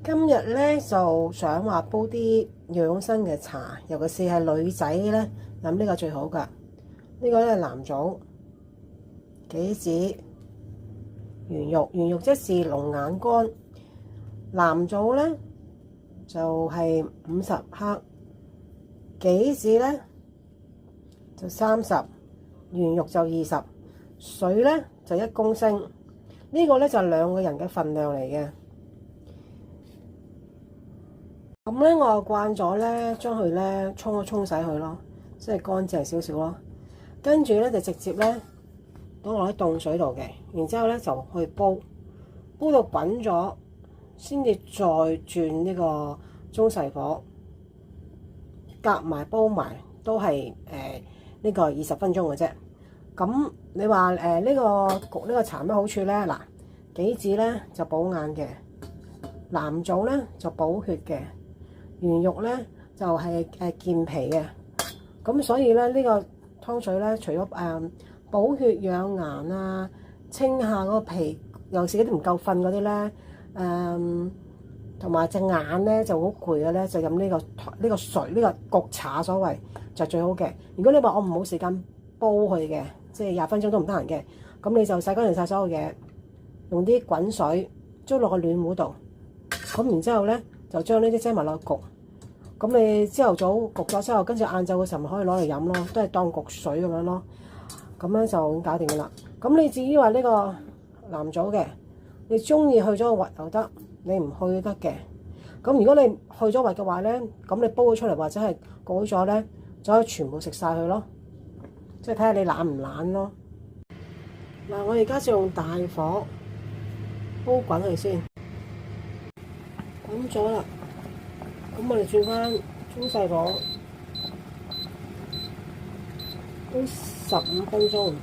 今日咧就想話煲啲養生嘅茶，尤其是係女仔咧飲呢個最好噶。呢個咧係藍棗、杞子、圓肉即是龍眼乾。藍棗咧就係50克，杞子咧就30，圓肉就20，水咧就1公升。呢個咧就係2個人嘅份量嚟嘅。咁咧，我又慣咗咧，將佢咧沖洗佢咯，即係乾淨少少咯。跟住咧就直接咧倒落喺凍水度嘅，然之後咧就去煲到滾咗，先至再轉呢個中細火，夾埋煲埋都係呢個20分鐘嘅啫。咁你話呢個焗呢個茶咩好處咧？嗱，杞子咧就補眼嘅，藍棗咧就補血嘅。圓肉咧就係健脾嘅，咁所以咧呢個湯水咧，除咗補血養顏啊，清下嗰個脾，尤其是啲唔夠瞓嗰啲咧，同埋隻眼咧就好攰嘅咧，就飲呢個水呢個焗茶所謂就最好嘅。如果你話我唔冇時間煲佢嘅，即係20分鐘都唔得閒嘅，咁你就洗乾淨晒所有嘢，用啲滾水捉落個暖壺度，咁然之後咧就將呢啲擠埋落去焗。咁你朝頭早焗咗之後，跟住晏晝嘅時候咪可以攞嚟飲咯，都係當焗水咁樣咯。咁樣就搞掂噶啦。咁你至於話呢個藍棗嘅，你中意去咗個核又得，你唔去都得嘅。咁如果你去咗核嘅話咧，咁你煲咗出嚟或者係焗咗咧，就可以全部食晒佢咯。即係睇下你懶唔懶咯。嗱，我而家就用大火煲滾佢先，滾咗啦。咁我哋轉翻中細火，煲15分鐘。